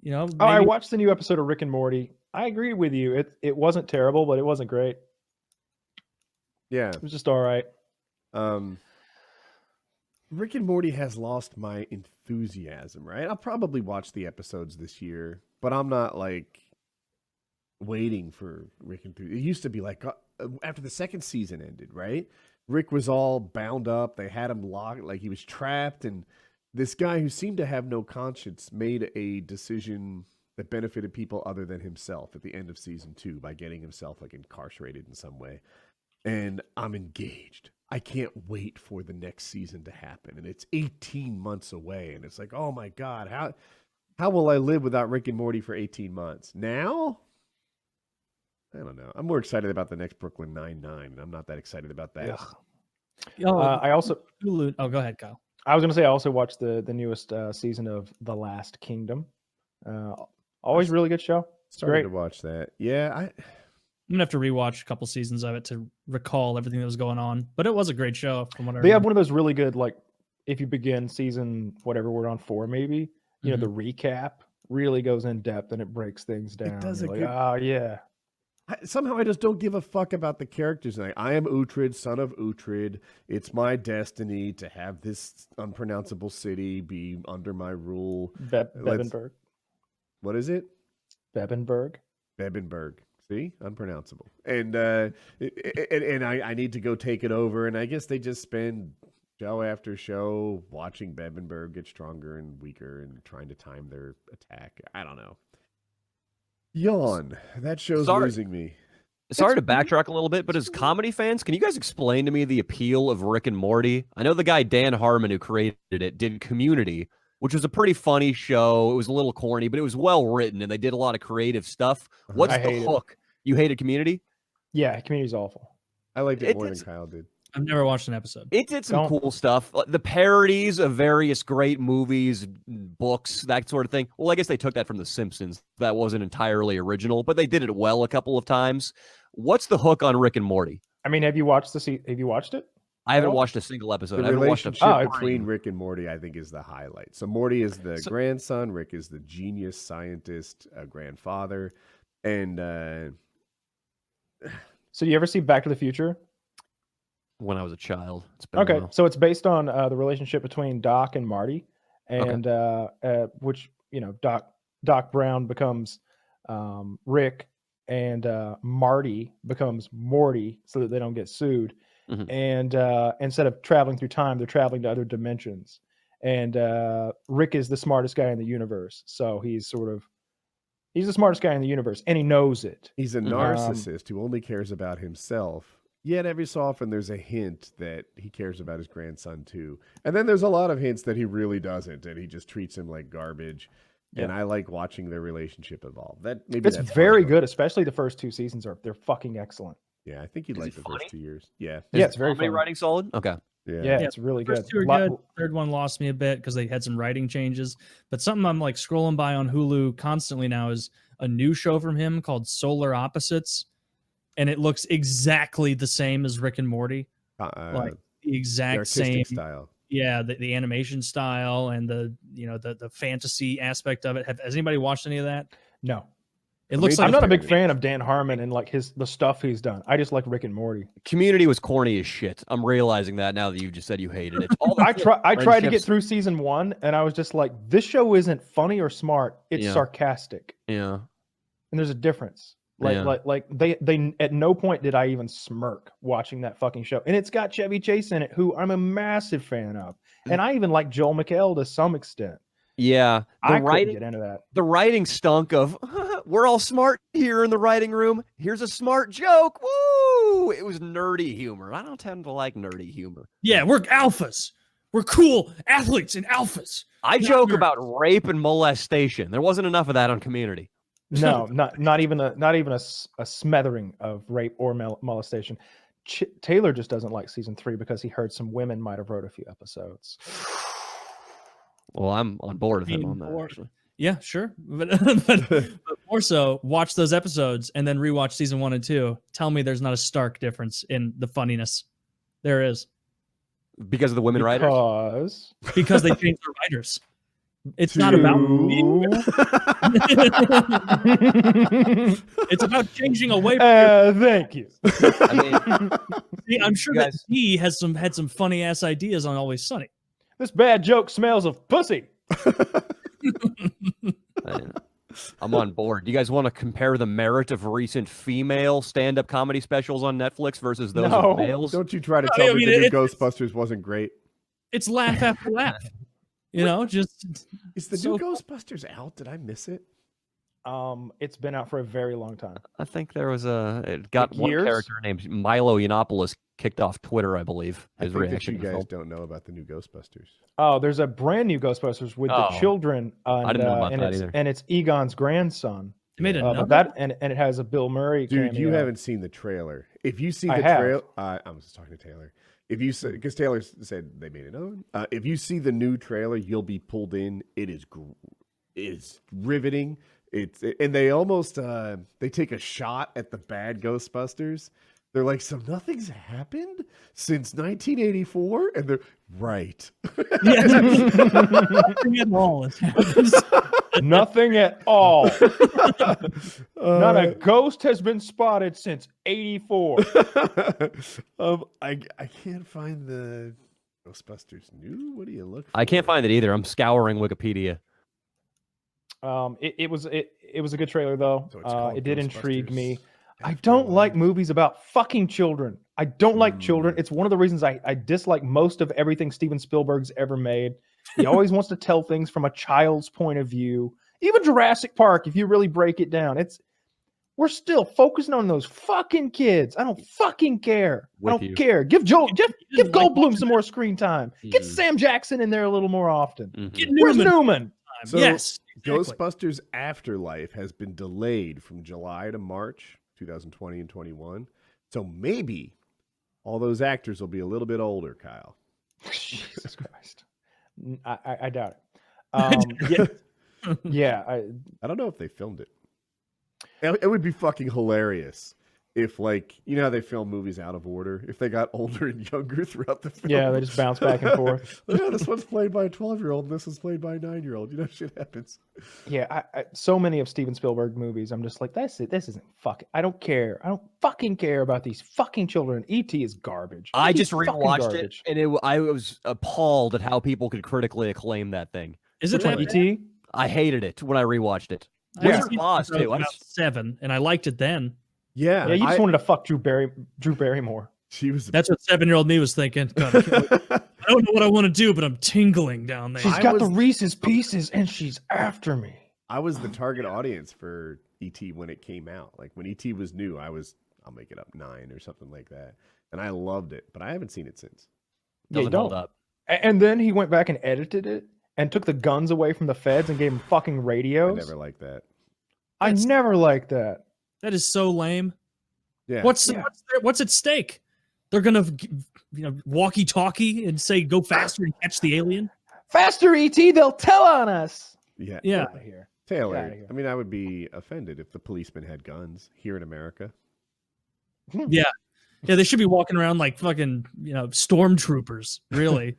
You know, Oh, I maybe watched the new episode of Rick and Morty. I agree with you. It wasn't terrible, but it wasn't great. Yeah. It was just all right. Rick and Morty has lost my enthusiasm, right? I'll probably watch the episodes this year, but I'm not like waiting for Rick and Morty. It used to be like after the second season ended, right? Rick was all bound up. They had him locked, like he was trapped, and this guy who seemed to have no conscience made a decision that benefited people other than himself at the end of season 2 by getting himself like incarcerated in some way. And I'm engaged. I can't wait for the next season to happen. And it's 18 months away. And it's like, oh my God, how will I live without Rick and Morty for 18 months? Now? I don't know. I'm more excited about the next Brooklyn Nine-Nine. I'm not that excited about that. I also Hulu. Oh, go ahead, Kyle. I was going to say I also watched the newest season of The Last Kingdom. Always really good show. Started Great to watch that. Yeah, I'm gonna have to rewatch a couple seasons of it to recall everything that was going on. But it was a great show from what I They have remember. one of those really good, like, if you begin season whatever we're on 4, maybe, you know, the recap really goes in depth and it breaks things down. does You're a like, good- oh yeah. somehow I just don't give a fuck about the characters. Like, I am Uhtred, son of Uhtred. It's my destiny to have this unpronounceable city be under my rule. Bebenberg. What is it? Bebenberg. Bebenberg. See, unpronounceable. And I need to go take it over. And I guess they just spend show after show watching Bebenberg get stronger and weaker and trying to time their attack. I don't know. Yawn. That show's losing me. Sorry to backtrack a little bit, but as comedy fans, can you guys explain to me the appeal of Rick and Morty? I know the guy Dan Harmon who created it did Community, which was a pretty funny show. It was a little corny, but it was well written, and they did a lot of creative stuff. What's the hook? You hated Community? Yeah, Community's awful. I liked it more than Kyle did. I've never watched an episode. It did some cool stuff. The parodies of various great movies, books, that sort of thing. Well, I guess they took that from The Simpsons. That wasn't entirely original, but they did it well a couple of times. What's the hook on Rick and Morty? I mean, have you watched it? I haven't watched a single episode. The I haven't watched relationship between Rick and Morty, I think, is the highlight. So Morty is the grandson. Rick is the genius scientist, grandfather. And so do you ever see Back to the Future? When I was a child. It's been a Okay, while. so it's based on the relationship between Doc and Marty, and which, you know, Doc Brown becomes Rick, and Marty becomes Morty, so that they don't get sued. And instead of traveling through time, they're traveling to other dimensions. And Rick is the smartest guy in the universe, so he's the smartest guy in the universe, and he knows it. He's a narcissist who only cares about himself. Yet every so often there's a hint that he cares about his grandson too. And then there's a lot of hints that he really doesn't, and he just treats him like garbage. Yeah. And I like watching their relationship evolve. That's very good, especially the first 2 seasons they're fucking excellent. Yeah, I think you'd like the first 2 years. Yeah. Yeah, it's very funny. Writing solid? Okay. Yeah, it's really good. First 2 are good. Third one lost me a bit because they had some writing changes. But something I'm like scrolling by on Hulu constantly now is a new show from him called Solar Opposites. And it looks exactly the same as Rick and Morty. Like the exact same style. Yeah, the animation style and the fantasy aspect of it. Has anybody watched any of that? No. It looks like I'm not a big fan of Dan Harmon and like the stuff he's done. I just like Rick and Morty. Community was corny as shit. I'm realizing that now that you just said you hated it. I tried to get through season 1 and I was just like, this show isn't funny or smart. It's sarcastic. Yeah. And there's a difference. Like they at no point did I even smirk watching that fucking show. And it's got Chevy Chase in it, who I'm a massive fan of. And I even like Joel McHale to some extent. Yeah. I couldn't get into that. The writing stunk of, we're all smart here in the writing room. Here's a smart joke. Woo! It was nerdy humor. I don't tend to like nerdy humor. Yeah, we're alphas. We're cool athletes and alphas. I joke about rape and molestation. There wasn't enough of that on Community. No, not even a smattering of rape or molestation. Taylor just doesn't like season 3 because he heard some women might have wrote a few episodes. Well, I'm on board with him on that. Actually. Yeah, sure. But more so, watch those episodes and then rewatch season 1 and 2. Tell me there's not a stark difference in the funniness. There is. Because of the women writers? Because they changed the writers. It's not about Two. it's about changing away from Thank you. I mean, See, I'm sure You that guys- he had some funny ass ideas on Always Sunny. This bad joke smells of pussy. I'm on board. Do you guys want to compare the merit of recent female stand-up comedy specials on Netflix versus those No. of males? Don't you try to I tell mean, me the new it's- Ghostbusters wasn't great. It's laugh after laugh. You know, just Is the so new Ghostbusters out? Did I miss it? It's been out for a very long time. I think there was it got Like one years? character named Milo Yiannopoulos kicked off Twitter, I believe. I His think that reaction you to the guys film. don't know about the new Ghostbusters. Oh, there's a brand new Ghostbusters with the Oh. children, and, didn't know about and that it's either. and it's Egon's grandson. they made But another. that and it has a Bill Murray. Dude, you cameo. haven't seen the trailer. If you see I the have. trailer, I was talking to Taylor. If you because Taylor said they made another one. If you see the new trailer, you'll be pulled in. It is riveting. And they almost they take a shot at the bad Ghostbusters. They're like, so nothing's happened since 1984, and they're right. Nothing at all has happened. Nothing at all. Not a Uh, ghost has been spotted since '84. I can't find the Ghostbusters new. What do you look for? I can't find it either. I'm scouring Wikipedia. It was a good trailer though. So it's called It did intrigue me. I Afterlife. don't like movies about fucking children. I don't like children. It's one of the reasons I dislike most of everything Steven Spielberg's ever made. He always wants to tell things from a child's point of view. Even Jurassic Park, if you really break it down, we're still focusing on those fucking kids. I don't fucking care. With I don't you. care. Give didn't like Goldblum some more screen time. Get Mhm. Sam Jackson in there a little more often. Mhm. Get Where's Newman. Newman? So, Yes. Exactly. Ghostbusters Afterlife has been delayed from July to March 2020 and 21. So maybe all those actors will be a little bit older, Kyle. Jesus Christ. I doubt it. Yeah. I don't know if they filmed it. It would be fucking hilarious if, like, you know how they film movies out of order? If they got older and younger throughout the film. Yeah, they just bounce back and forth. Yeah, this one's played by a 12-year-old and this one's played by a 9-year-old. You know, shit happens. Yeah, so many of Steven Spielberg movies, I'm just like, this isn't fucking. I don't care. I don't fucking care about these fucking children. E.T. is garbage. I E.T. is just fucking rewatched it, garbage. and I was appalled at how people could critically acclaim that thing. Is it Which one, that bad? E.T.? I hated it when I rewatched it. I Yeah. was Wizard of Oz, too. I about just- 7, and I liked it then. Yeah. Yeah, you just wanted to fuck Drew Barrymore. She was. That's what 7-year-old me was thinking. God, I don't know what I want to do, but I'm tingling down there. She's I got the was- Reese's Pieces, and she's after me. I was the target audience for E.T. when it came out. Like when E.T. was new, I'll make it up 9 or something like that. And I loved it, but I haven't seen it since. Yeah, you Doesn't hold don't. up. And then he went back and edited it and took the guns away from the feds and gave them fucking I radios. never liked that. I That's- never liked that. That is so lame. Yeah. What's at stake? They're gonna, walkie-talkie and say, "Go faster and catch the alien." Faster, E.T. They'll tell on us. Yeah. Yeah. Get outta here. Taylor, outta here. I mean, I would be offended if the policemen had guns here in America. Yeah, they should be walking around like fucking, stormtroopers. Really,